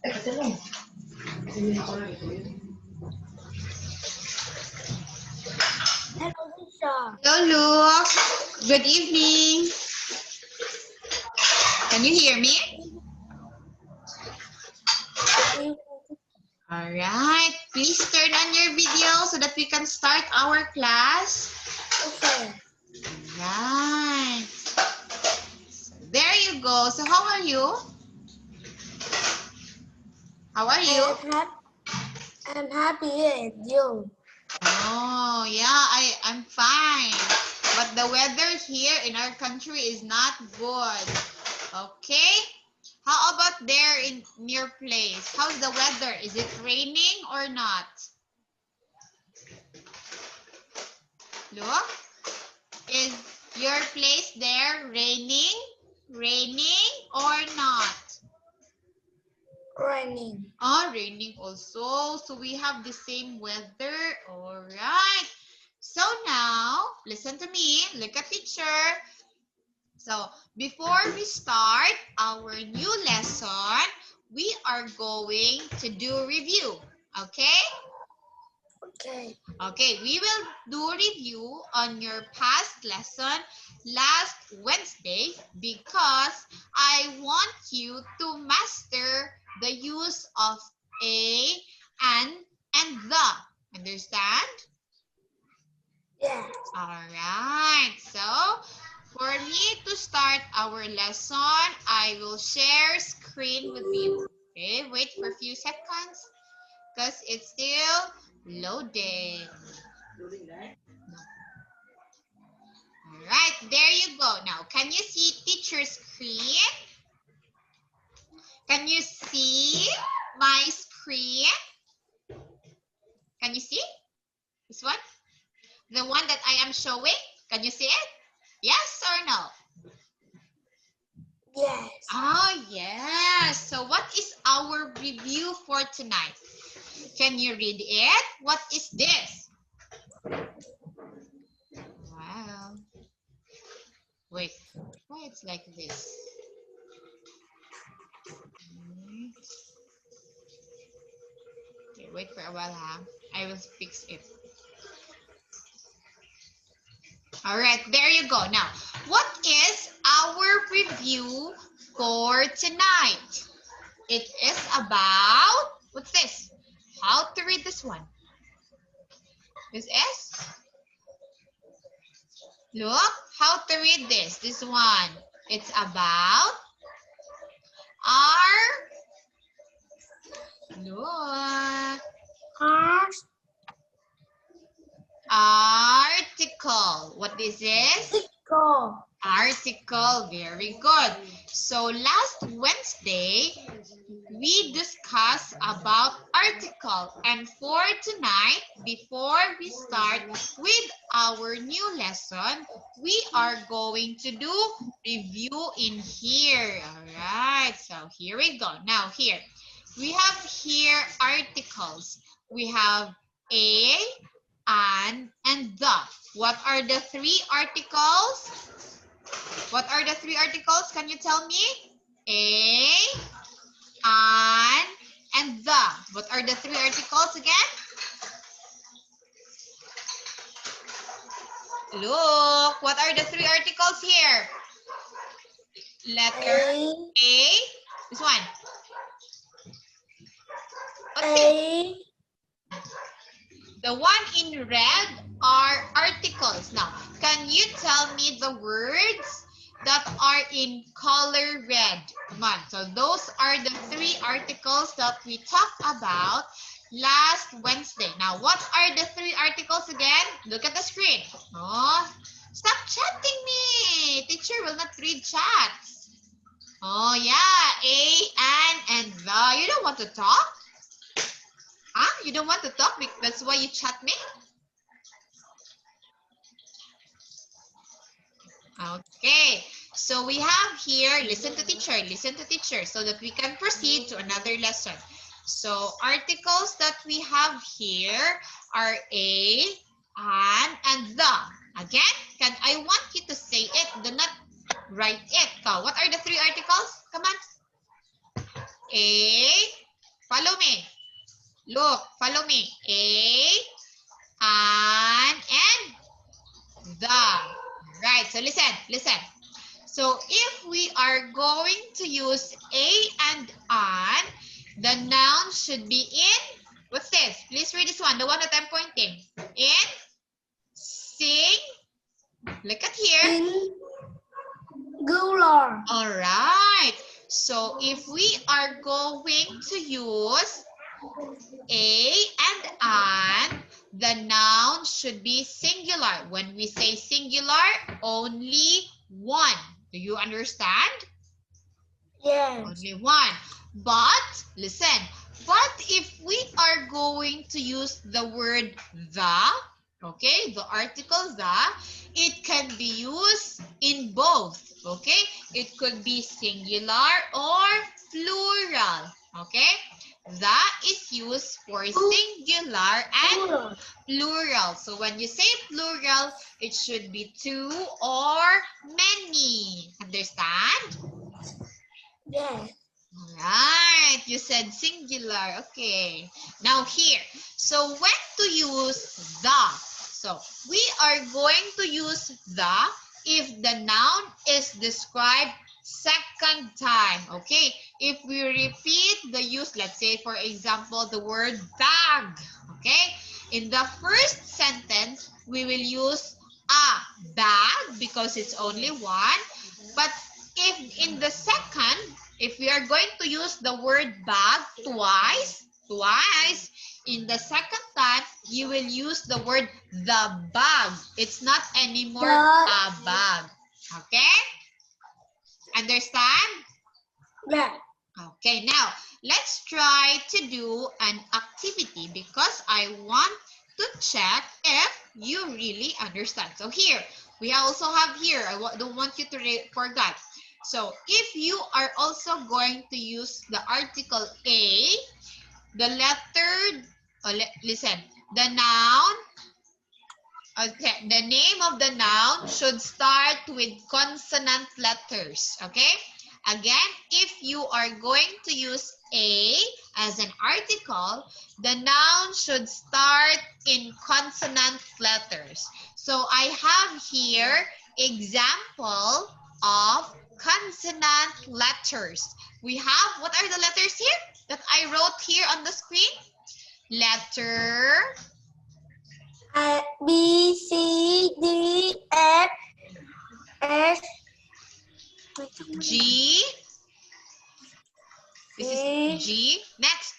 Hello, Lisa. Hello, Luke. Good evening. Can you hear me? All right. Please turn on your video so that we can start our class. Okay. Right. So there you go. So how are you? How are you? I'm happy with you. Oh, yeah, I'm fine. But the weather here in our country is not good. Okay? How about there in your place? How's the weather? Is it raining or not? Look, is your place there raining? Raining or not? Raining. Oh, raining also. So we have the same weather. All right. So now, listen to me. Look at teacher. So before we start our new lesson, we are going to do review. Okay? Okay. Okay, we will do review on your past lesson last Wednesday because I want you to master the use of a, and the. Understand? Yes. All right. So, for me to start our lesson, I will share screen with you. Okay, wait for a few seconds because it's still loading. All right, there you go. Now, can you see teacher screen? Can you see my screen? Can you see this one? The one that I am showing? Can you see it? Yes or no? Yes. Oh, yes. So what is our review for tonight? Can you read it? What is this? Wow. Wait, why it's like this? Okay, wait for a while, huh? I will fix it. All right, there you go. Now, what is our review for tonight? It is about, what's this? How to read this one? This is? Look, how to read this? This one. It's about our, look, article. What this is? Go. Article. Very good. So last Wednesday, we discussed about article. And for tonight, before we start with our new lesson, we are going to do review in here. All right, so here we go. Now here, we have here articles. We have a, and the. What are the three articles? What are the three articles? Can you tell me? A, an, and the. What are the three articles again? Look, what are the three articles here? Letter A. This one. What's this? The one in red are articles. Now, can you tell me the words that are in color red? Come on. So those are the three articles that we talked about last Wednesday. Now, what are the three articles again? Look at the screen. Oh, stop chatting me. Teacher will not read chats. Oh, yeah. A, and the. You don't want to talk? Huh? You don't want to talk? That's why you chat me? Okay. So we have here, listen to teacher, so that we can proceed to another lesson. So articles that we have here are a, an, and the. Again, I want you to say it. Do not write it. So what are the three articles? Come on. A, Follow me. Look, follow me. A, an, and the. Right, so listen. So if we are going to use a and an, the noun should be in, what's this? Please read this one, the one that I'm pointing. In, sing, look at here. Singular. All right. So if we are going to use a and an, the noun should be singular. When we say singular, only one. Do you understand? Yes. Only one. But, listen, but if we are going to use the word the, okay, the article the, it can be used in both, okay? It could be singular or plural, okay? The is used for singular and plural. So when you say plural, it should be two or many. Understand? Yes. Right, you said singular. Okay. Now here, so when to use the? So we are going to use the if the noun is described second time. Okay. If we repeat the use, let's say for example, the word bag. Okay. In the first sentence, we will use a bag because it's only one. But if in the second, if we are going to use the word bag twice, in the second time, you will use the word the bag. It's not anymore a bag. Okay? Understand? Yeah. Okay, now let's try to do an activity because I want to check if you really understand. So here, we also have here, don't want you to forget. So if you are also going to use the article A, the letter, listen, the noun, okay, the name of the noun should start with consonant letters, okay? Again, if you are going to use a as an article, the noun should start in consonant letters. So I have here example of consonant letters. We have, what are the letters here that I wrote here on the screen? Letter A, B, C, D, F, S, G. This is G. Next.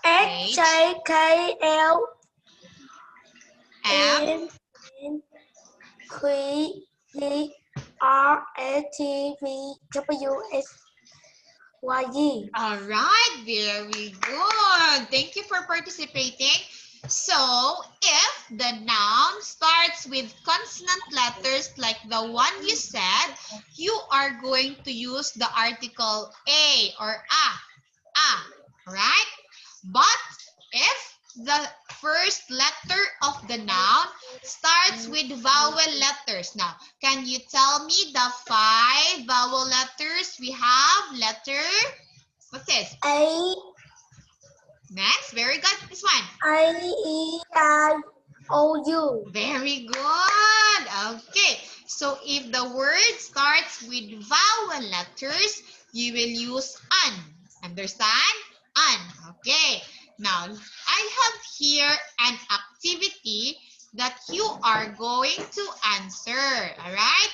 H, J, K, L, M. N, Q, Q, R, S, T, V, W, X, Y, Z. All right, very good. Thank you for participating. So, if the noun starts with consonant letters like the one you said, you are going to use the article a or a, right? But if the first letter of the noun starts with vowel letters. Now, can you tell me the 5 vowel letters we have? Letter, what's this? A, Next, very good. This one. I, E, I, O, U. Very good. Okay. So if the word starts with vowel letters, you will use an. Understand? An. Okay. Now, I have here an activity that you are going to answer. All right?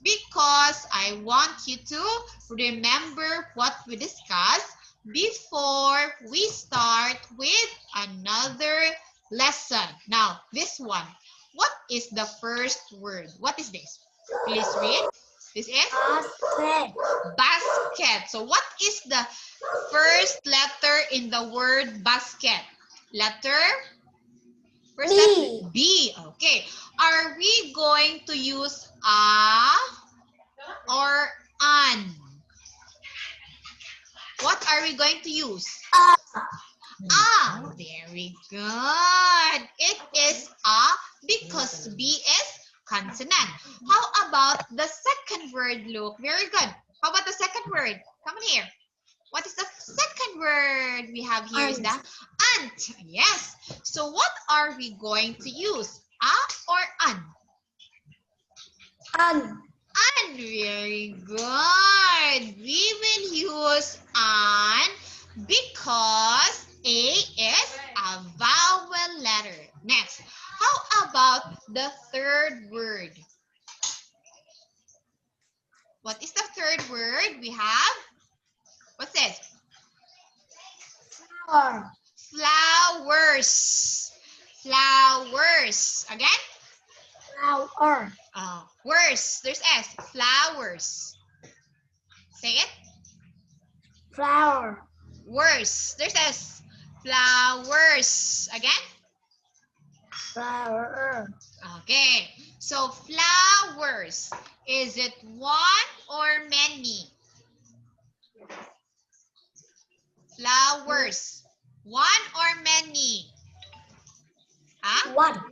Because I want you to remember what we discussed before we start with another lesson. Now, this one. What is the first word? What is this? Please read. This is Basket. basket. So what is the first letter in the word basket? Letter? First B. letter? B. Okay. Are we going to use a or an? What are we going to use? Ah, very good. It is a because B is consonant. How about the second word, Luke? Very good. How about the second word? Come on here. What is the second word we have here is the ant. Yes. So what are we going to use? A or an? An. An. Very good. We will use an because A is a vowel letter. Next. How about the third word? What is the third word we have? What's this? Flower. Flowers. Flowers. Again? Flower. Worse. There's S. Flowers. Say it. Flower. Worse. There's S. Flowers. Again? Flower. Okay. So flowers. Is it one or many? Flowers. One or many? Huh? One.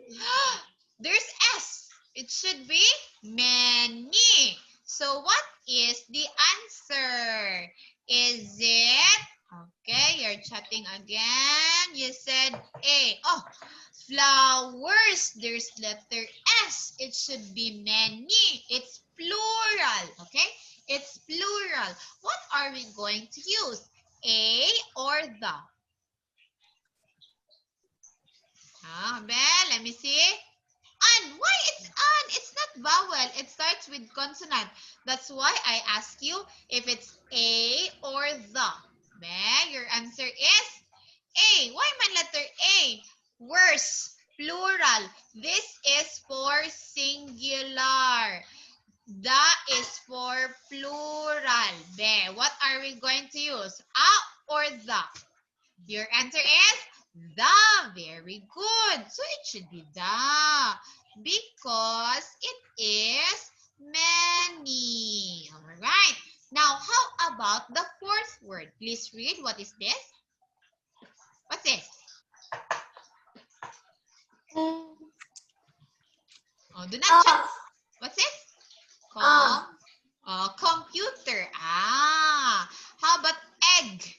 There's S. It should be many. So what is the answer? Is it? Okay, you're chatting again. You said A. Oh, flowers. There's letter S. It should be many. It's plural. Okay? It's plural. What are we going to use? A or the? Belle, let me see. An. Why it's an? It's not vowel. It starts with consonant. That's why I ask you if it's A or the. Belle, your answer is A. Why man letter A? Worse. Plural. This is for singular. The is for plural. Belle, what are we going to use? A or the? Your answer is the. Very good. So it should be the because it is many. All right. Now, how about the fourth word? Please read. What is this? What's this? Oh, do not check. What's it? Computer. How about egg?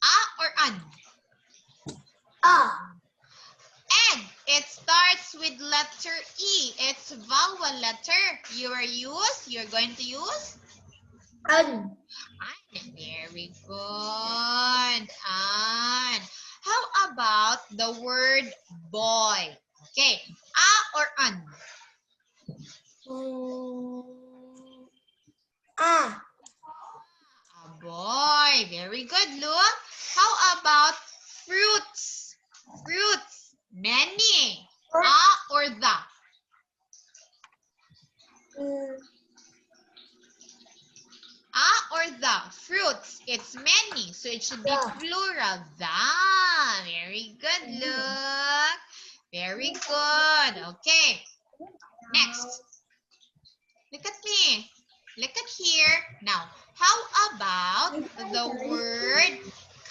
A or an? Egg. It starts with letter E. It's vowel letter. You're going to use? An. Very good. An. How about the word boy? Okay. A or an? A. A boy. Very good, look. How about fruits? Fruits. Many. A or the? A or the? Fruits. It's many. So it should be plural. The. Very good, look. Very good. Okay. Next. Look at me. Look at here. Now, how about the word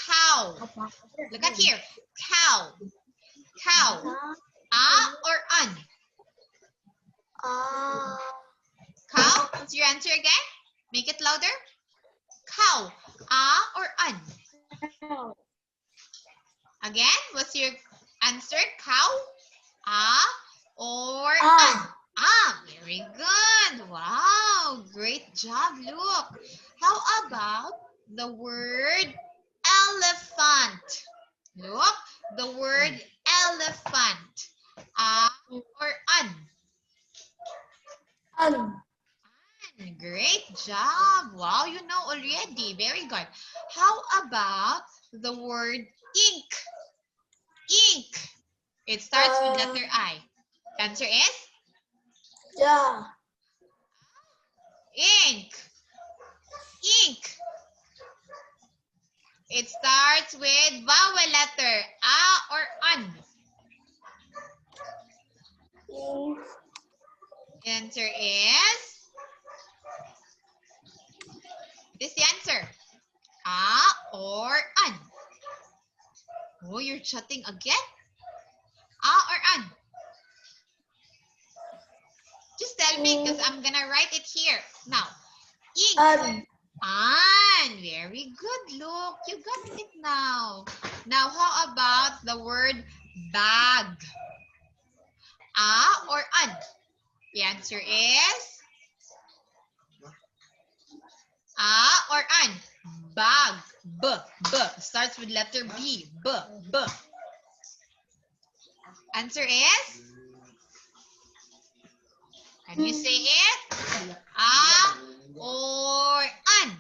cow? Look at here. Cow. Cow. A or an? Cow. What's your answer again? Make it louder. Cow. A or an? Again, what's your answer? Cow? A or an? Very good. Wow, great job, look. How about the word elephant? Look, the word elephant. A or an? An. Great job. Wow, you know already. Very good. How about the word ink? Ink. It starts with letter I. Answer is? Yeah. Ink. Ink. It starts with vowel letter A or an. Answer is? What is the answer? A or an? Oh, you're chatting again? A or an? Just tell me because I'm gonna write it here. Now, ink. An. Very good. Look, you got it now. Now, how about the word bag? A or an? The answer is a or an. Bag. B. B. Starts with letter B. B. B. Answer is? Can you say it? A or an?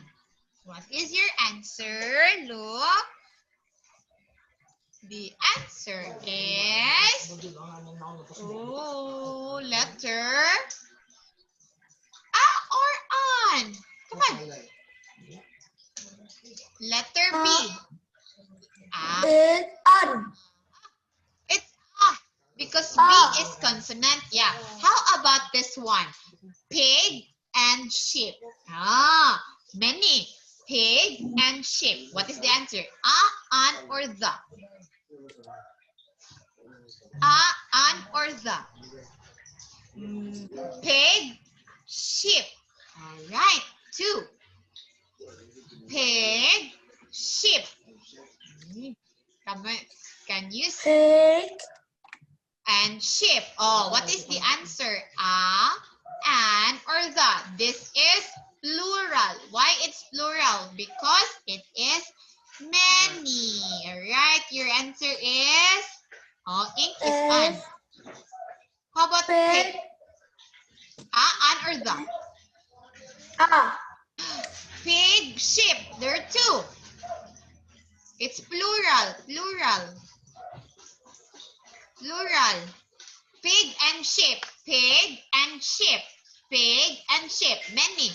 What is your answer? Look. The answer is letter A or an. Come on. Letter B. A. It's an. It's A because B is consonant. Yeah. How about this one? Pig and sheep. Ah, many. Pig and sheep. What is the answer? A, an, or the? A, an, or the? Pig, sheep. All right. 2. Pig, sheep. Come on. Can you say? Pig. And sheep. Oh, what is the answer? A, an, or the? This is plural. Why it's plural? Because it is many. All right. Your answer is ink is an. How about pig? A, an, or the? Pig, sheep. There are 2. It's plural. Plural. Plural. Pig and sheep. Pig and sheep. Pig and sheep. Many.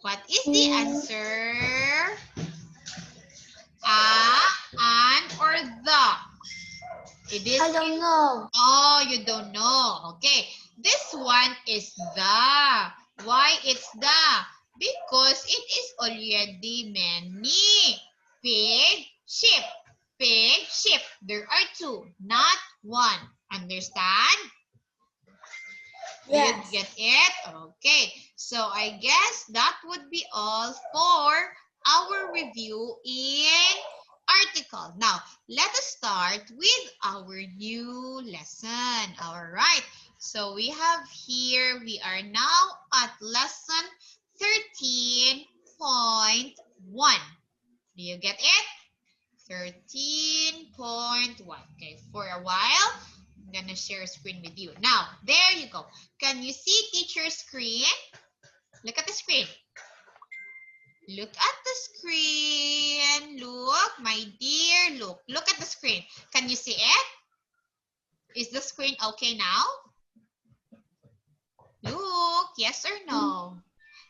What is the answer? A, an, or the? It is. I don't know. Oh, you don't know. Okay. This one is the. Why it's the? Because it is already many. Pig, sheep. Pig, sheep. There are 2, not 1. Understand? Yes. You get it? Okay. So I guess that would be all for our review in article. Now, let us start with our new lesson. All right. So we have here, we are now at lesson 13.1. Do you get it? 13.1. Okay, for a while, I'm going to share a screen with you. Now, there you go. Can you see teacher's screen? Look at the screen. Look at the screen. Look, my dear, look. Look at the screen. Can you see it? Is the screen okay now? Look, yes or no?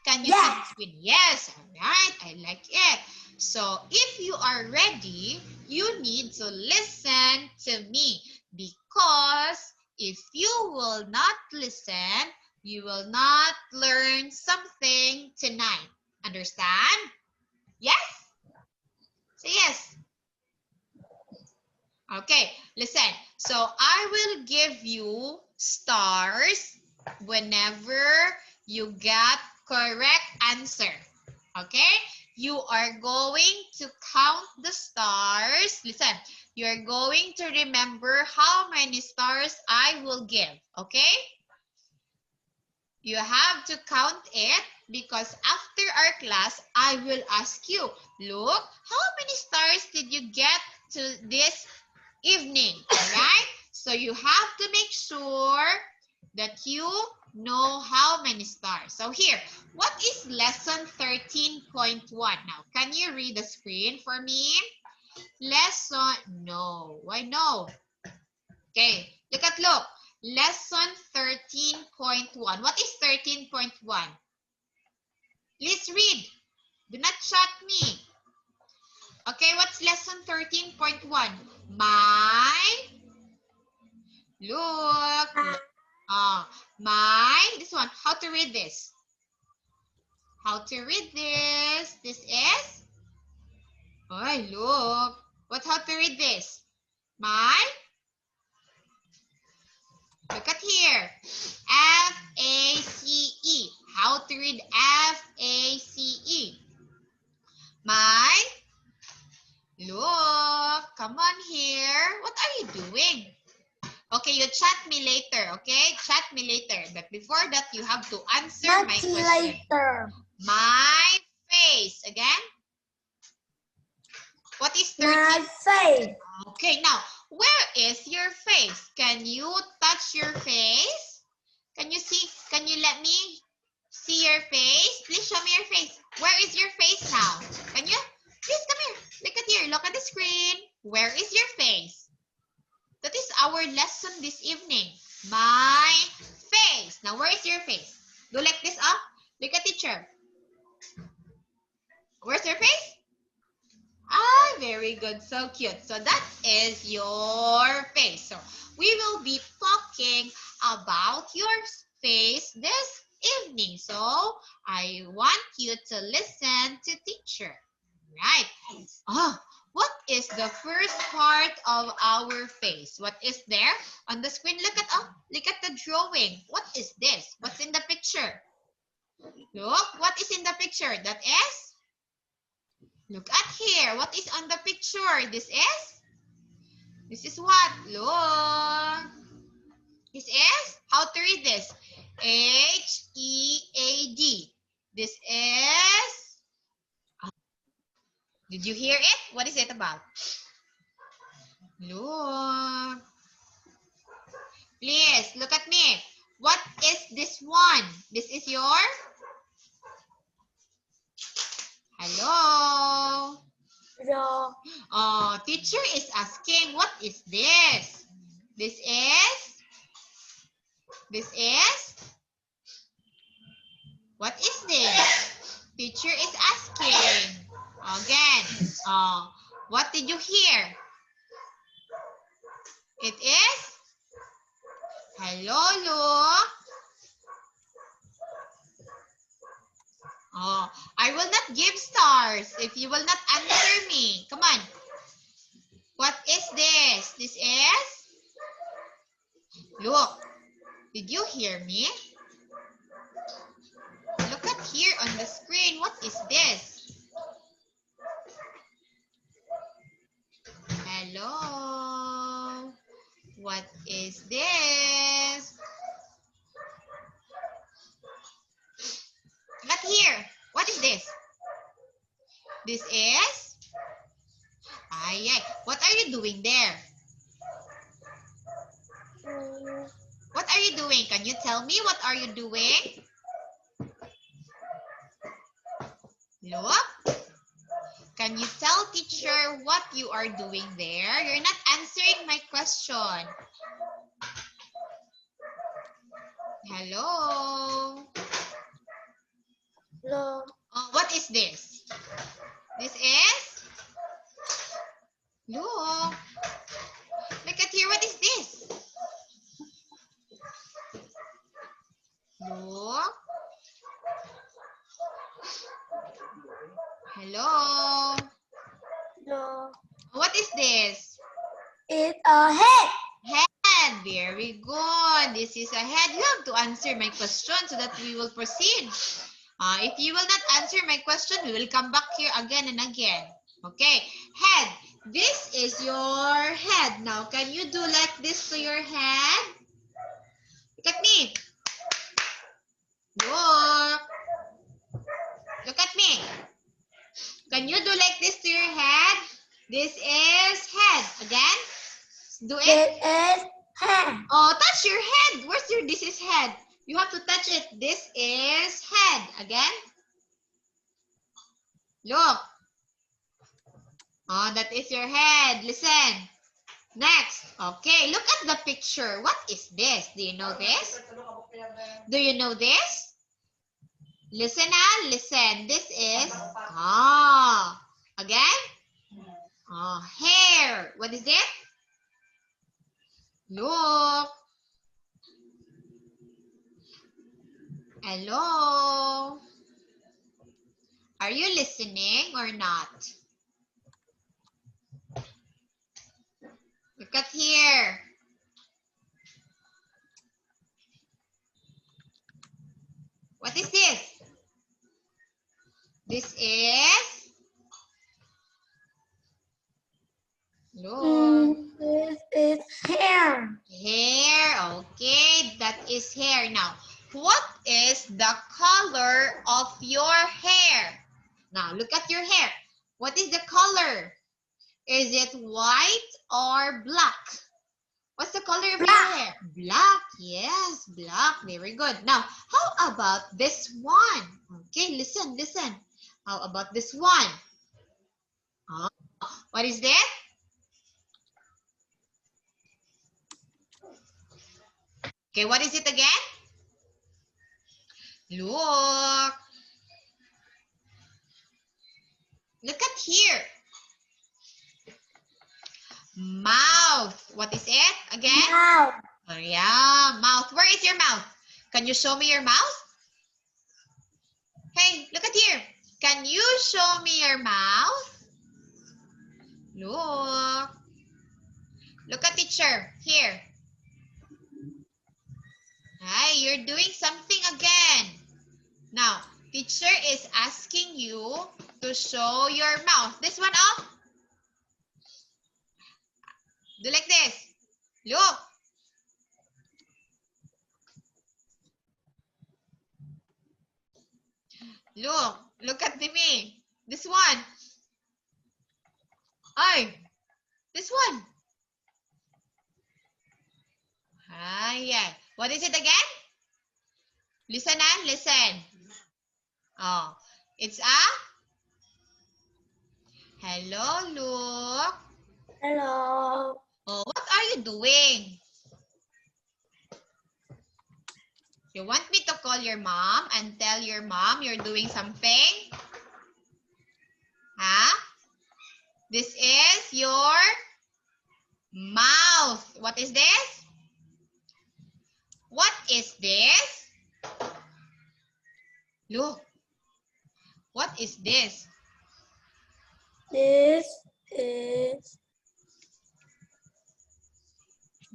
Can you see the screen? Yes, all right, I like it. So if you are ready, you need to listen to me because if you will not listen, you will not learn something tonight. Understand? Yes? Say yes. Okay, listen. So I will give you stars whenever you get correct answer. Okay? You are going to count the stars. Listen, you are going to remember how many stars I will give. Okay? You have to count it because after our class, I will ask you, look, how many stars did you get to this evening? All right? So you have to make sure that you know how many stars. So here, what is lesson 13.1? Now, can you read the screen for me? Lesson, no. Why no? Okay, look. Lesson 13.1. What is 13.1? Let's read. Do not shut me. Okay, what's lesson 13.1? Look. This one. How to read this? How to read this? This is? Oh, look. How to read this? Look at here. F-A-C-E. How to read F-A-C-E? What are you doing? Okay, you chat me later, okay? Chat me later. But before that, you have to answer my Not question. later. My face. Again? What is 13? My face. Okay, now, where is your face? Can you touch your face? Can you see? Can you let me see your face? Please show me your face. Where is your face now? Can you? Please come here. Look at here. Look at the screen. Where is your face? That is our lesson this evening. My face. Now, where is your face? Do like this up. Look at teacher. Where's your face? Ah, very good. So cute. So that is your face. So we will be talking about your face this evening. So I want you to listen to teacher. Right. Ah, what is the first part of our face? What is there on the screen? Look at the drawing. What is this? What's in the picture? Look, what is in the picture? That is? Look at here. What is on the picture? This is what? Look. This is, how to read this? H-E-A-D. This is, did you hear it? What is it about? Look. Please, look at me. What is this one? This is your? Hello? Hello. Teacher is asking, what is this? This is? What is this? Teacher is asking. Again, what did you hear? It is? Hello, Lu. I will not give stars if you will not answer me. Come on. What is this? This is? Look. Did you hear me? Look at here on the screen. What is this? Hello? What is this? Look at here. What is this? This is? What are you doing there? What are you doing? Can you tell me what are you doing? Look. Can you tell teacher what you are doing there? You're not answering my question. Hello? Hello. What is this? This is? Look. Look at here. What is this? Look. Hello? Hello. What is this? It's a head. Head. Very good. This is a head. You have to answer my question so that we will proceed. If you will not answer my question, we will come back here again and again. Okay. Head. This is your head. Now, can you do like this to your head? Look at me. Look. Look at me. Can you do like this to your head? This is head. Again. Do it. This is head. Touch your head. Where's your, this is head. You have to touch it. This is head. Again. Look. That is your head. Listen. Next. Okay, look at the picture. What is this? Do you know this? Do you know this? Listen, listen. This is, again? Hair. What is it? Look. Hello? Are you listening or not? Look at here. What is this? This is? Look. This is hair. Now, what is the color of your hair? Now, look at your hair. What is the color? Is it white or black? What's the color of your hair? Black. Yes, black. Very good. Now, how about this one? Okay, listen, listen. How about this one? Oh, what is that? Okay, what is it again? Look. Look at here. Mouth. What is it again? Mouth. Oh, yeah, mouth. Where is your mouth? Can you show me your mouth? Hey, look at here. Can you show me your mouth? Look. Look at teacher. Here. Hey, you're doing something again. Now, teacher is asking you to show your mouth. This one up. Do like this. Look. Look. Look at me. This one. Ay. This one. Yeah. What is it again? Listen and listen. Oh, it's a hello, look. Hello. Oh, what are you doing? You want me to call your mom and tell your mom you're doing something? Huh? This is your mouth. What is this? What is this? Look. What is this? This is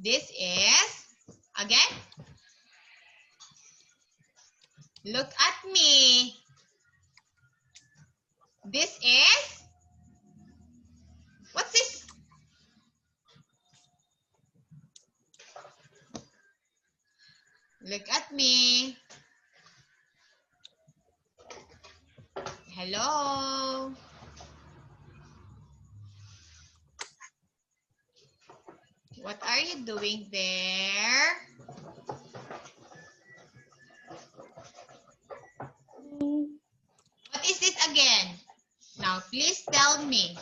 This is, again, look at me. This is, what's this? Look at me. Hello. What are you doing there? What is this again? Now, please tell me.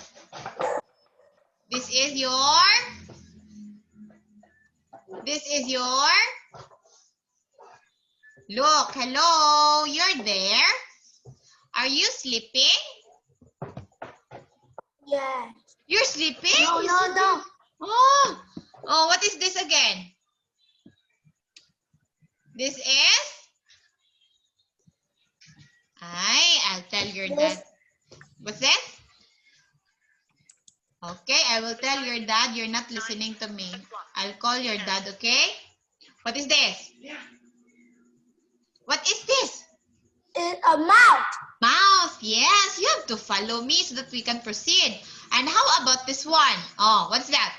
This is your? This is your? Look, hello, you're there? Are you sleeping? yes. You're sleeping? No. Oh, what is this again? This is? I'll tell your dad. What's that? Okay, I will tell your dad you're not listening to me. I'll call your dad, okay? What is this? What is this? It's a mouth. Mouth, yes. You have to follow me so that we can proceed. And how about this one? Oh, what's that?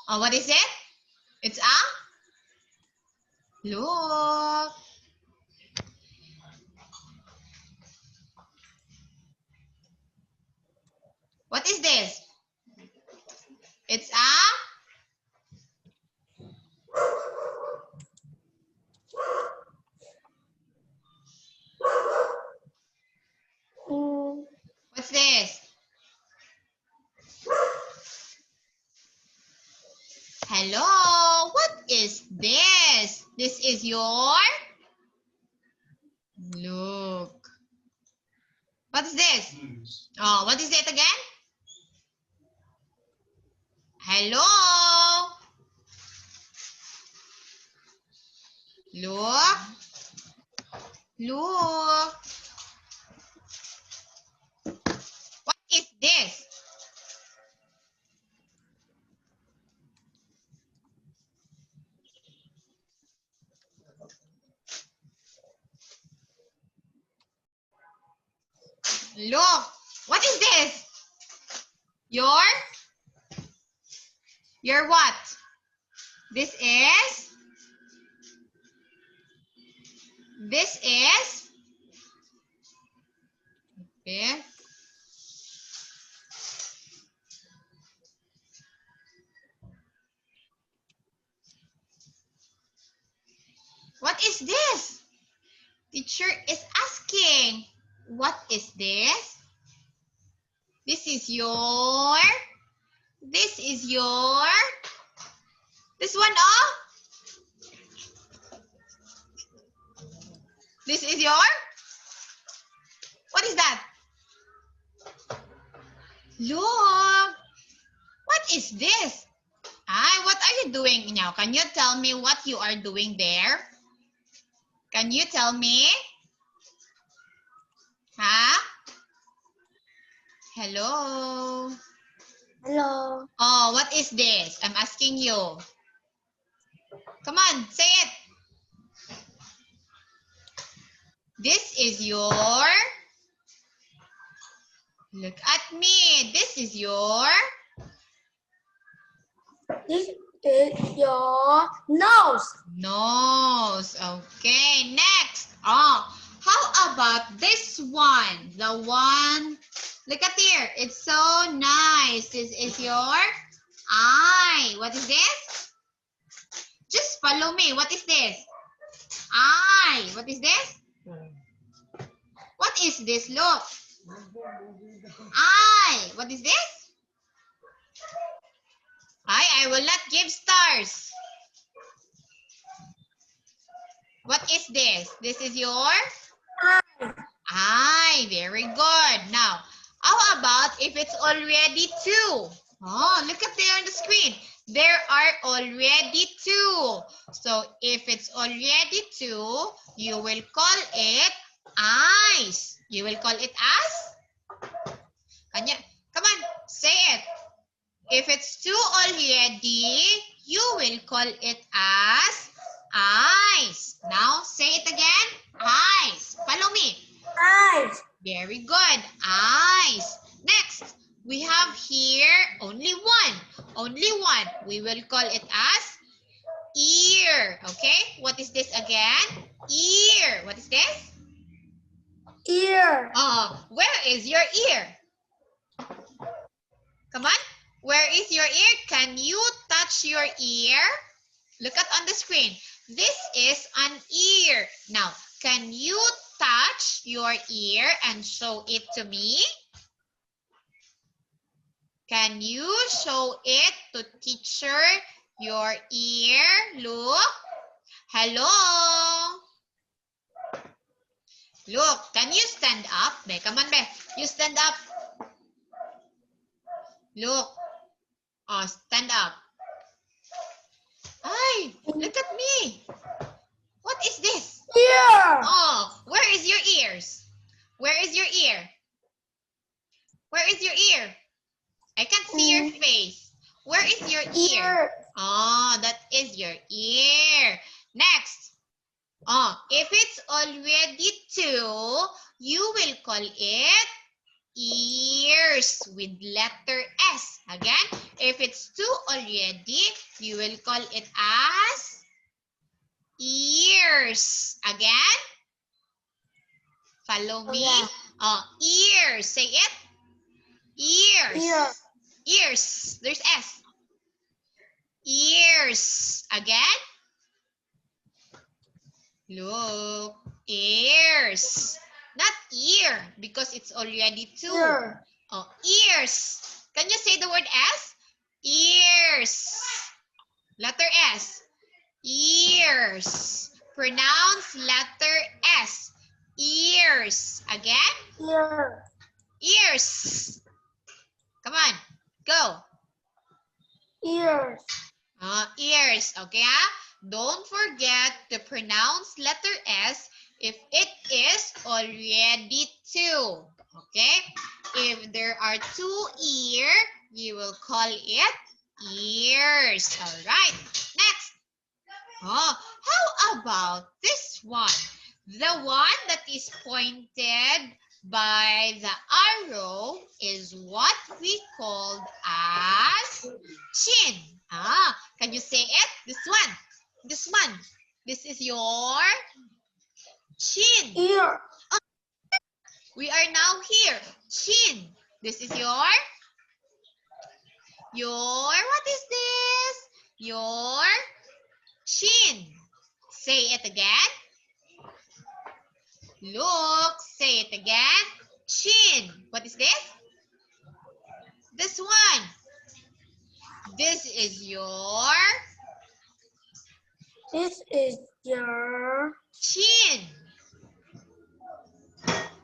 Oh, what is it? It's a? Look. What is this? It's a? What's this? Hello, what is this? This is your? Look. What's this? Oh, what is it again? Hello. Look. Look. What is this? Look. What is this? Your what? This is okay. What is this? Teacher is asking. What is this? This is your. This is your. This one, oh. This is your. What is that? Look. What is this? What are you doing now? Can you tell me what you are doing there? Can you tell me? Huh? Hello? Hello. Oh, what is this? I'm asking you. Come on, say it. This is your... Look at me. This is your... This is your nose. Nose. Okay, next. Oh, how about this one? The one... Look at here. It's so nice. This is your eye. What is this? Just follow me. What is this? Eye. What is this? What is this? Look. Eye. What is this? I will not give stars. What is this? This is your eye. Very good. Now, how about if it's already two? Oh, look at there on the screen. There are already two. So if it's already two, you will call it eyes. You will call it as? Come on, say it. If it's two already, you will call it as eyes. Now say it again. Eyes. Follow me. Eyes. Very good. Eyes. Next, we have here only one. Only one. We will call it as ear. Okay? What is this again? Ear. What is this? Ear. Where is your ear? Come on. Where is your ear? Can you touch your ear? Look at on the screen. This is an ear. Now, can you touch your ear and show it to me? Can you show it to teacher your ear? Look. Hello. Look, can you stand up? Be, come on, Be. You stand up. Look. Oh, stand up. Ay, look at me. What is this? Ear. Oh, where is your ears? Where is your ear? Where is your ear? I can't see your face. Where is your ear? Oh, that is your ear. Next. Oh, if it's already two, you will call it ears with letter S. Again, if it's two already, you will call it as ears. Again, follow me. Oh, ears. Say it. Ears. Ear. Ears. There's S. Ears. Again. Look. Ears. Not ear because it's already two. Ear. Oh, ears. Can you say the word S? Ears. Letter S. Ears. Pronounce letter S. Ears. Again. Ear. Ears. Come on. Go. Ears. Ears. Okay, Don't forget to pronounce letter S if it is already two. Okay? If there are two ear, you will call it ears. All right. Next. How about this one? The one that is pointed by the arrow is what we called as chin. Can you say it? This one. This one. This is your chin. Ear. We are now here. Chin. This is your, what is this? Your chin. Say it again. Look, say it again. Chin. What is this? This one. This is your chin.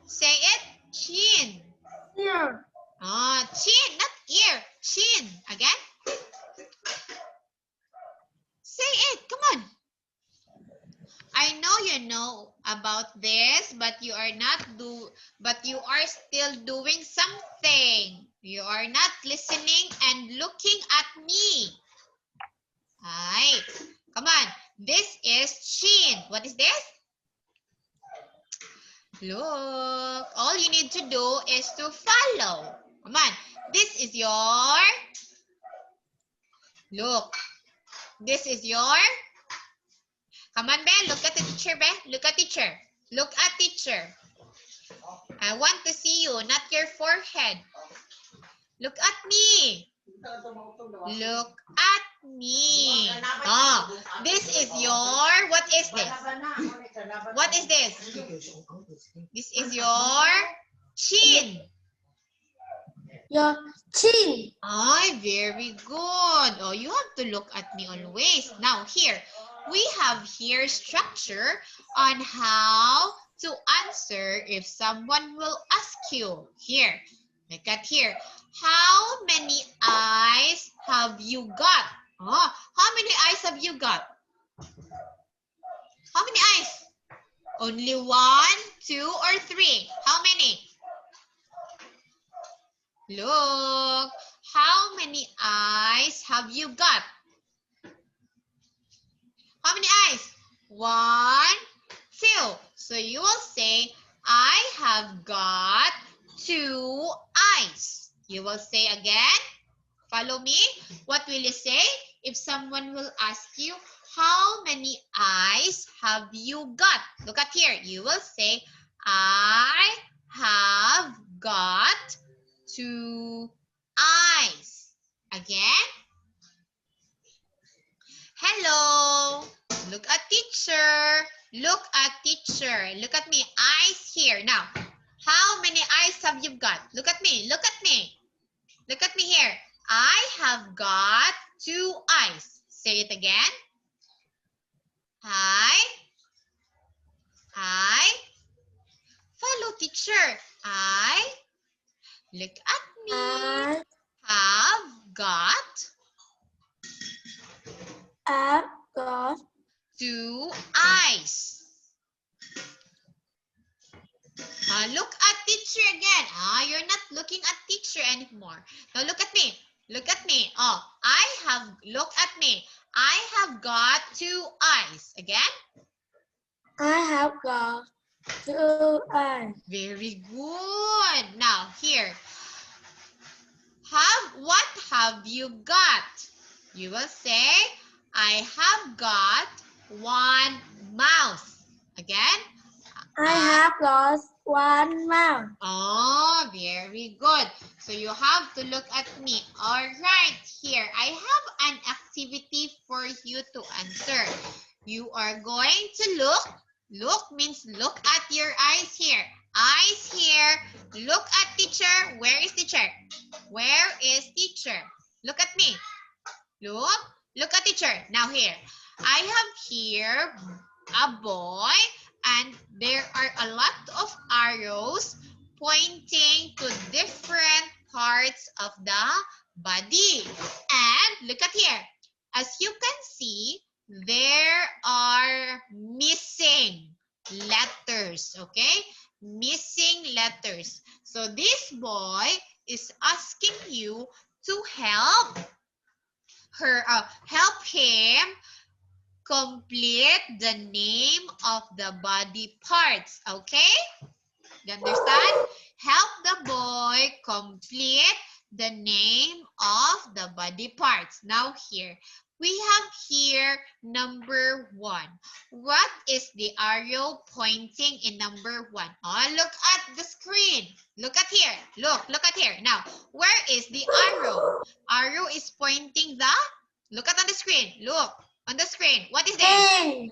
Say it. Chin. ear. Chin, not ear. Chin. Again. Say it. Come on. I know you know about this, but you are still doing something. You are not listening and looking at me. Alright. Come on. This is chin. What is this? Look. All you need to do is to follow. Come on. This is your, look. This is your, come on, Ben. Look at the teacher, Ben. Look at teacher. Look at teacher. I want to see you, not your forehead. Look at me. Look at me. This is your, what is this? What is this? This is your chin. Your chin. Very good. You have to look at me always. Now here, we have here structure on how to answer if someone will ask you. Here, look at here. How many eyes have you got? How many eyes have you got? How many eyes? Only 1, 2, or 3? How many? Look, how many eyes have you got? How many eyes? 1, 2. So you will say, I have got 2 eyes. You will say again, follow me. What will you say? If someone will ask you, how many eyes have you got? Look at here. You will say, I have got 2 eyes. Again. Hello. Look at teacher. Look at teacher. Look at me. Eyes here. Now, how many eyes have you got? Look at me. Look at me. Look at me here. I have got 2 eyes. Say it again. I. Follow teacher. I. Look at me. I Have got. have got 2 eyes. Look at teacher again. You're not looking at teacher anymore. Now look at me. Look at me. Look at me. I have got 2 eyes. Again. I have got 2 eyes. Very good. Now here. What have you got? You will say, I have got 1 mouse. Again. I have got 1 mouth. Very good. So you have to look at me. All right, here. I have an activity for you to answer. You are going to look. Look means look at your eyes here. Eyes here. Look at teacher. Where is teacher? Where is teacher? Look at me. Look at teacher. Now here. I have here a boy. And there are a lot of arrows pointing to different parts of the body. And look at here. As you can see, there are missing letters, okay? Missing letters. So this boy is asking you to help him complete the name of the body parts, okay? You understand? Help the boy complete the name of the body parts. Now here, we have here number 1. What is the arrow pointing in number 1? Oh, look at the screen. Look at here. Look at here. Now, where is the arrow? Arrow is pointing look at on the screen. Look on the screen. What is this?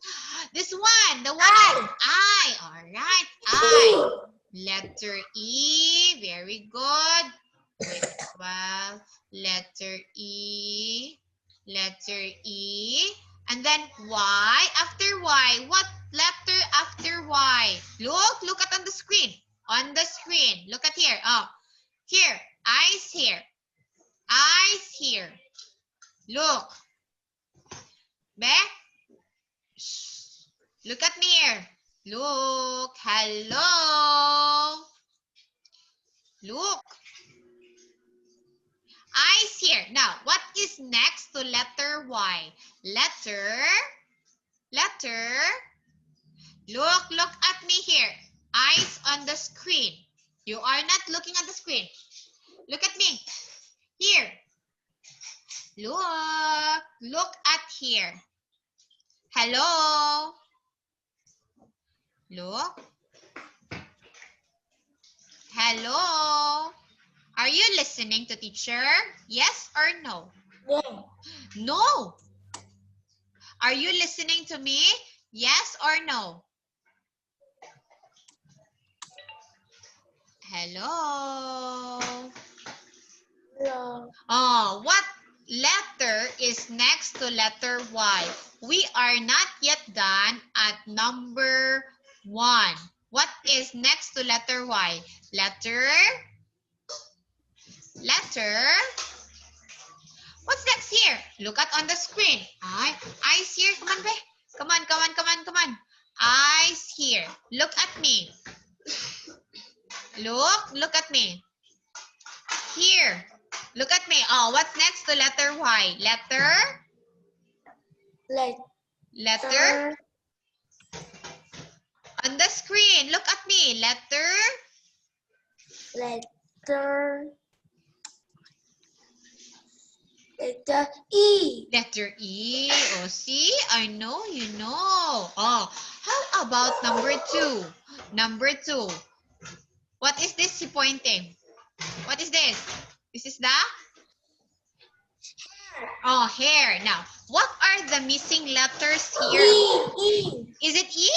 This one. The one with I. All right. I. Letter E. Very good. Wait, well, letter E. Letter E. And then Y. After Y. What letter after Y? Look at on the screen. On the screen. Look at here. Oh, here. Eyes here. Eyes here. Look. Be? Shh. Look at me here. Look. Hello. Look. Eyes here. Now, what is next to letter Y? Letter. Look at me here. Eyes on the screen. You are not looking at the screen. Look at me. Here. Look at here. Hello. Look. Hello. Are you listening to teacher? Yes or no? Yeah. No. Are you listening to me? Yes or no? Hello. Hello. Oh, what letter is next to letter Y? We are not yet done at number 1. What is next to letter Y? Letter. What's next here? Look at on the screen. Eyes here. Come on, be. Come on. Eyes here. Look at me. Look at me. Here. Look at me. Oh, what's next to letter Y? Letter. On the screen. Look at me. Letter. E. Letter E. Oh, see? I know you know. Oh, how about number 2? Number 2. What is this pointing? What is this? This is the? Oh, hair. Now, what are the missing letters here? E. Is it E?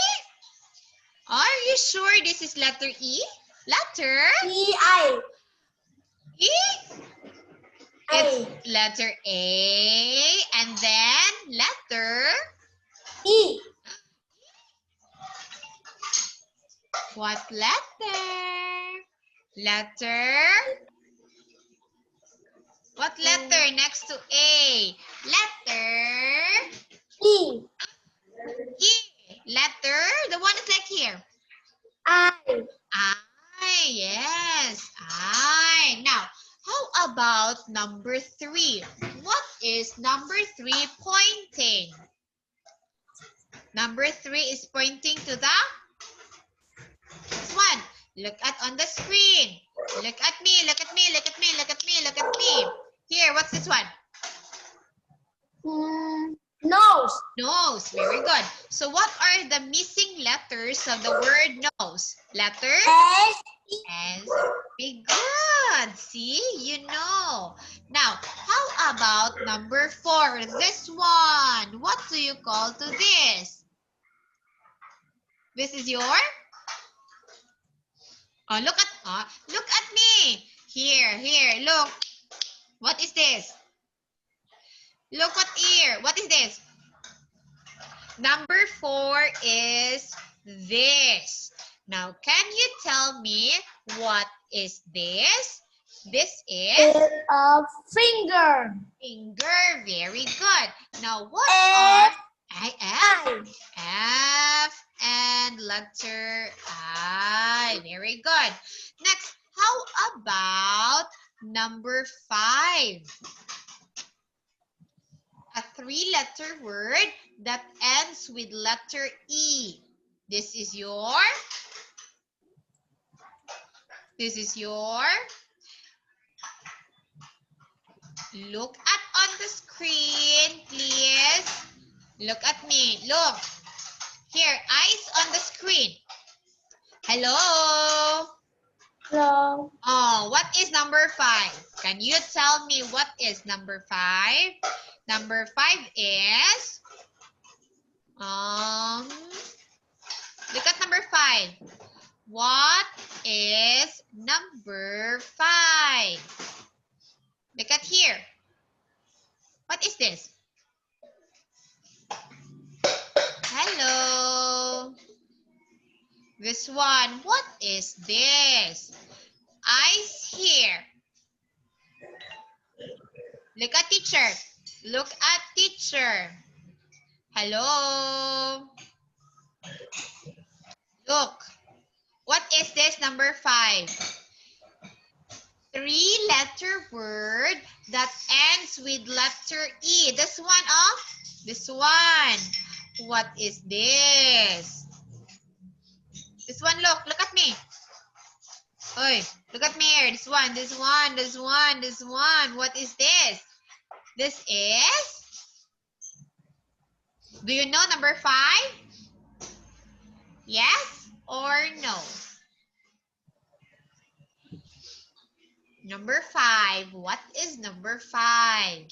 Are you sure this is letter E? Letter? E. E? It's letter A. And then letter? E. What letter? What letter next to A? Letter? E. E. Letter? The one is like here. I. I. Yes. I. Now, how about number 3? What is number 3 pointing? Number 3 is pointing to the? This one. Look at on the screen. Look at me. Here, what's this one? Nose. Nose. Very good. So what are the missing letters of the word nose? Letter? S. S. Be good. See, you know. Now, how about number 4? This one. What do you call to this? This is your? Oh, look at me. Here, look. What is this? Look at here. What is this? Number 4 is this. Now, can you tell me what is this? This is? A finger. Finger. Very good. Now, what F. are F and letter I. Very good. Next, how about number 5? A 3-letter word that ends with letter E. This is your? Look at on the screen, please. Look at me. Look. Here, eyes on the screen. Hello. Hello. Oh, what is number 5? Can you tell me what is number 5? Number 5 is look at number 5. What is number 5? Look at here. What is this? Hello. This one, what is this? Eyes here. Look at teacher. Look at teacher. Hello. Look. What is this number 5? 3-letter word that ends with letter E. This one, oh? This one. What is this? This one, look at me. Oi, look at me here. This one. What is this? This is? Do you know number 5? Yes or no? Number 5. What is number 5?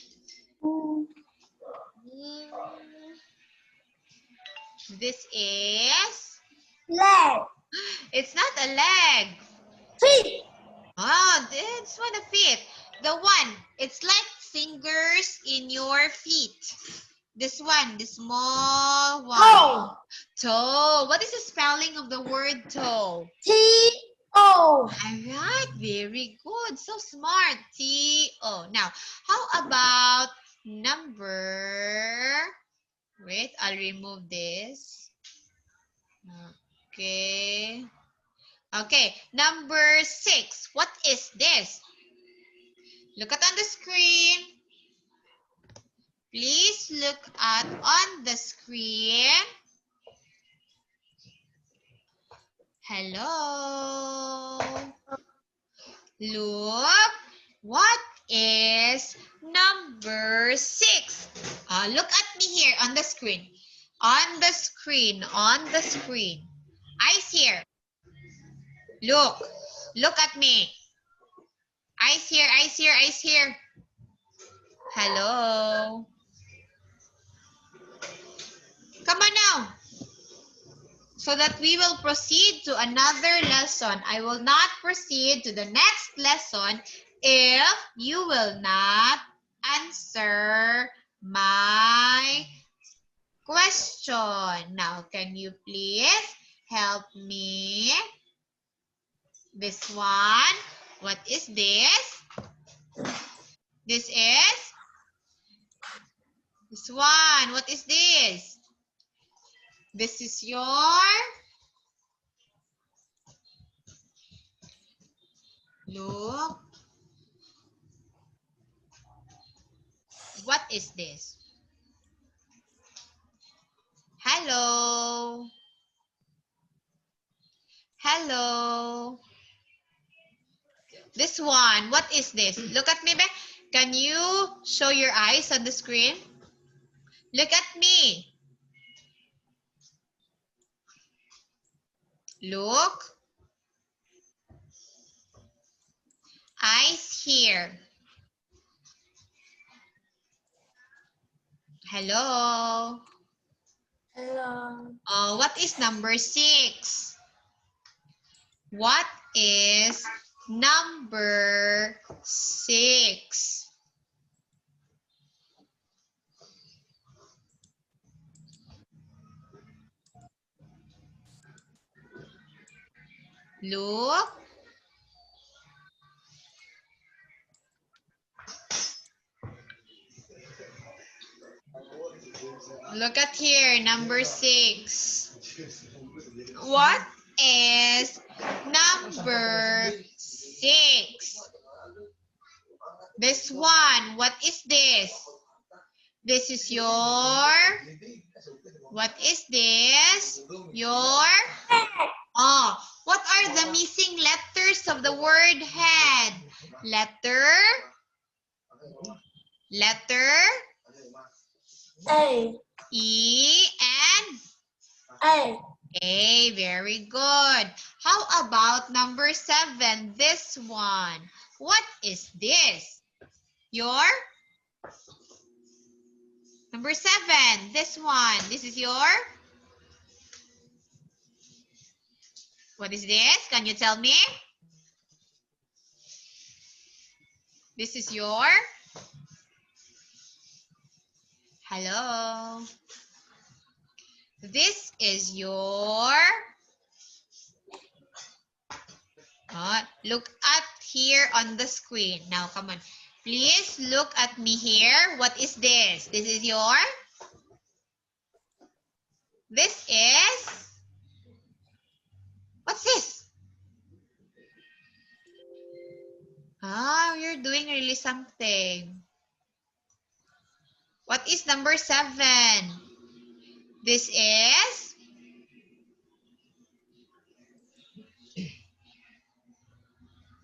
This is? Leg. It's not a leg. Feet. Oh, this one a feet. The one, it's like fingers in your feet. This one, the small one. Toe. Toe. What is the spelling of the word toe? T-O. Alright, very good. So smart. T-O. Now, how about number? Wait, I'll remove this. Okay. Okay, number 6. What is this? Look at on the screen. Please look at on the screen. Hello. Look. What is number 6? Look at me here on the screen. On the screen. Eyes here. Look. Look at me. Eyes here. Hello. Come on now. So that we will proceed to another lesson. I will not proceed to the next lesson if you will not answer my question. Now, can you please help me? This one. What is this? This is? This one. What is this? This is your? Look. What is this? Hello. Hello. This one. What is this? Look at me, Beth. Can you show your eyes on the screen? Look at me. Look. Eyes here. Hello. Hello. Oh, what is number 6? What is number 6? Look. Look at here, number 6. What is number 6? This one, what is this? This is your, what is this? Your, oh, what are the missing letters of the word head? Letter Letter A. E and A. A. Very good. How about number 7? This one. What is this? Your number 7. This one. This is your. What is this? Can you tell me? This is your. Hello. This is your. Look at here on the screen. Now, come on. Please look at me here. What is this? This is your. This is. What's this? You're doing really something. What is number 7? This is.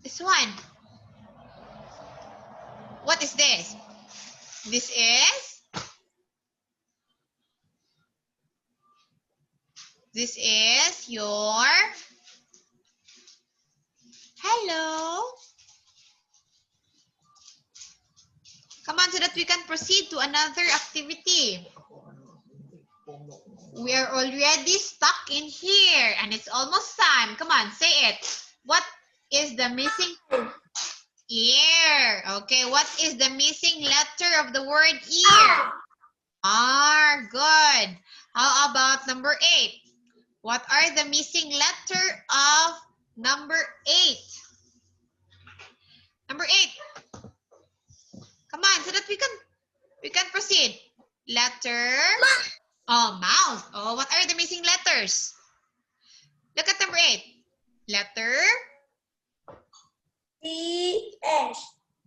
This one. What is this? This is. This is your. Hello. Come on, so that we can proceed to another activity. We are already stuck in here and it's almost time. Come on, say it. What is the missing ear? Okay, what is the missing letter of the word ear? R. Good. How about number 8? What are the missing letter of number 8? Number 8. Come on, so that we can proceed. Letter. Oh, mouth. Oh, what are the missing letters? Look at number 8. Letter. T. S.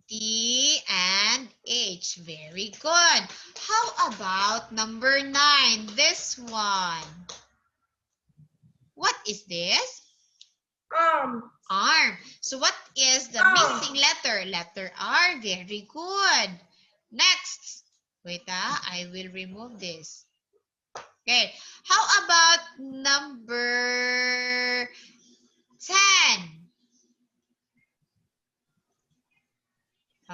T and H. Very good. How about number 9? This one. What is this? Arm. Arm. So what is the missing letter? Letter R. Very good. Next. Wait, I will remove this. Okay. How about number 10?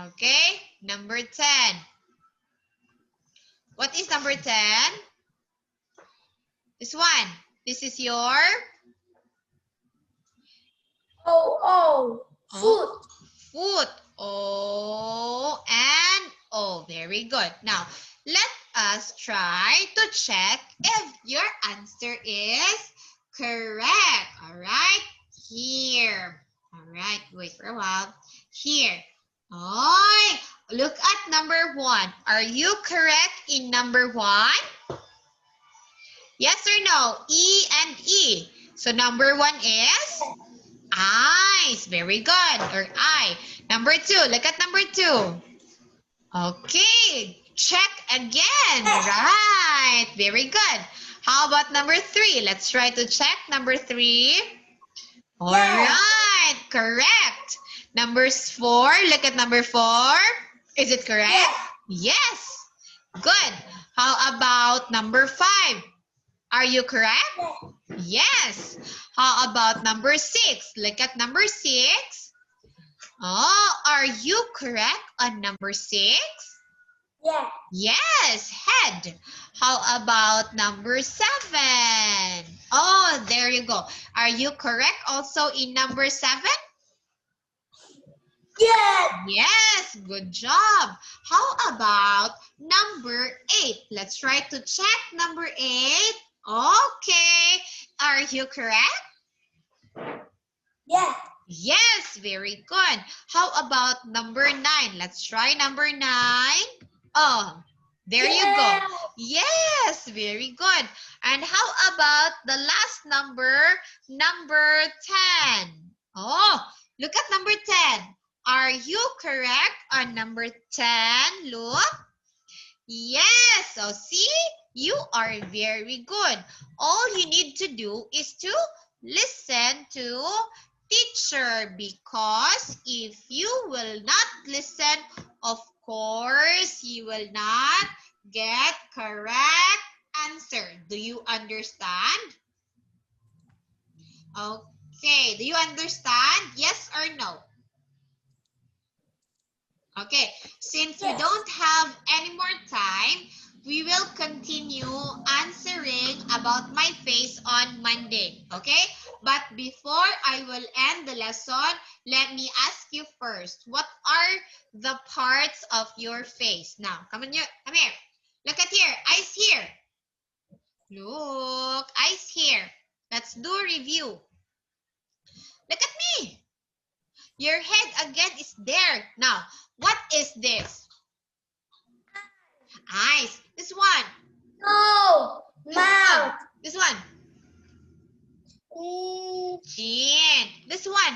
Okay. Number 10. What is number 10? This one. This is your? O. Foot. Foot. O and O. Very good. Now, let us try to check if your answer is correct. All right. Here. All right. Wait for a while. Here. Oh, look at number 1. Are you correct in number 1? Yes or no? E and E. So number 1 is eyes. Very good. Or I. Number 2. Look at number 2. Okay. Check again. Right. Very good. How about number 3? Let's try to check number 3. All right. Correct. Number 4. Look at number 4. Is it correct? Yes. Good. How about number 5? Are you correct? Yes. How about number 6? Look at number 6. Oh, are you correct on number 6? Yeah. Yes, head. How about number 7? Oh, there you go. Are you correct also in number 7? Yes. Yes, good job. How about number 8? Let's try to check number 8. Okay. Are you correct? Yeah. Yes, very good. How about number 9? Let's try number 9. Oh, there you go. Yes, very good. And how about the last number, number 10? Oh, look at number 10. Are you correct on number 10? Look. Yes. So see, you are very good. All you need to do is to listen to teacher, because if you will not listen of course, you will not get correct answer. Do you understand? Okay, do you understand? Yes or no? Okay, since we Yes. don't have any more time, we will continue answering about my face on Monday. Okay, but before I will end the lesson, let me ask you first, what are the parts of your face? Now, come here. Look at here, eyes here. Look, eyes here. Let's do a review. Look at me. Your head again is there. Now, what is this? Eyes. This one. No. Mouth. This one. Chin. This one.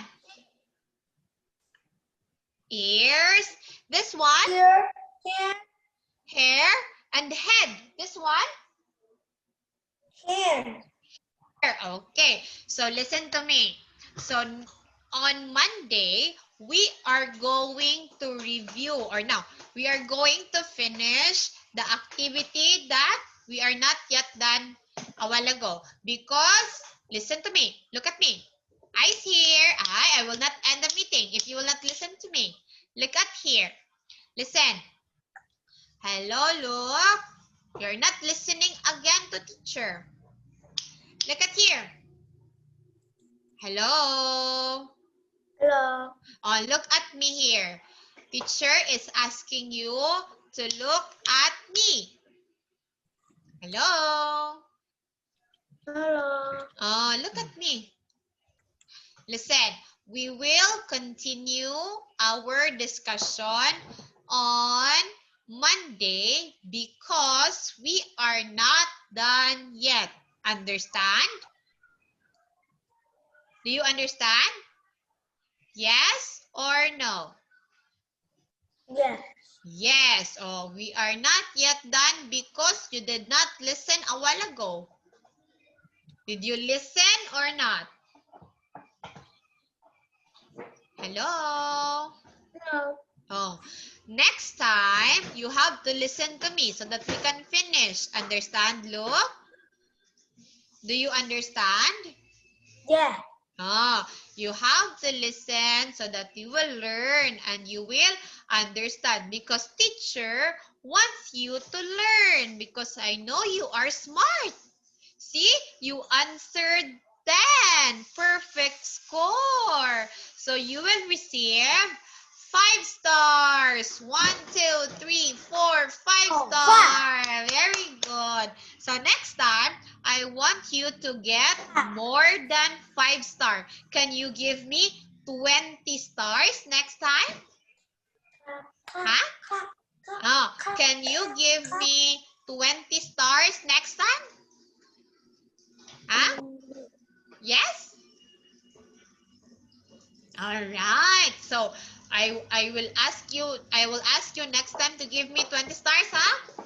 Ears. This one. Ear. Hair. Hair. And head. This one. Hair. Okay. So listen to me. So on Monday, we are going to review, or now, we are going to finish the activity that we are not yet done a while ago. Because, listen to me, look at me. Eyes here. I will not end the meeting if you will not listen to me. Look at here. Listen. Hello, look. You're not listening again to teacher. Look at here. Hello. Hello. Oh, look at me here. Teacher is asking you to look at me. Hello. Hello. Oh, look at me. Listen, we will continue our discussion on Monday because we are not done yet. Understand? Do you understand? Yes or no? Yes. Yes. Oh, we are not yet done because you did not listen a while ago. Did you listen or not? Hello? Hello. Oh, next time, you have to listen to me so that we can finish. Understand, look? Do you understand? Yeah. Oh, you have to listen so that you will learn and you will understand because teacher wants you to learn because I know you are smart. See, you answered 10. Perfect score. So you will receive 5 stars. 1, 2, 3, 4, 5 Oh, stars. Very good. So next time, I want you to get more than 5 stars. Can you give me 20 stars next time? Huh? Oh, can you give me 20 stars next time? Huh? Yes? All right. So I will ask you next time to give me 20 stars, huh?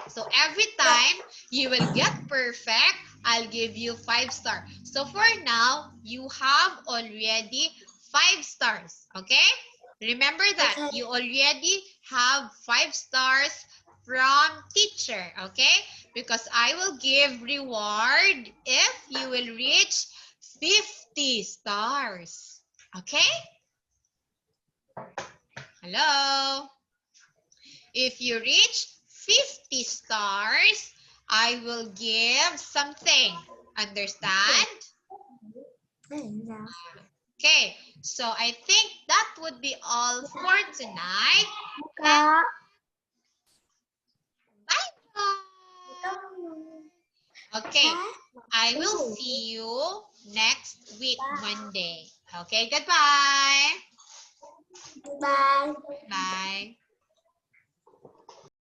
So every time you will get perfect, I'll give you 5 stars. So for now, you have already 5 stars, okay? Remember that Okay. you already have 5 stars from teacher, okay? Because I will give reward if you will reach 50 stars. Okay? Hello? If you reach 50 stars, I will give something. Understand? Okay, so I think that would be all for tonight. Kak. Bye-bye. Okay, I will see you next week, Monday. Okay, goodbye. Bye. Bye.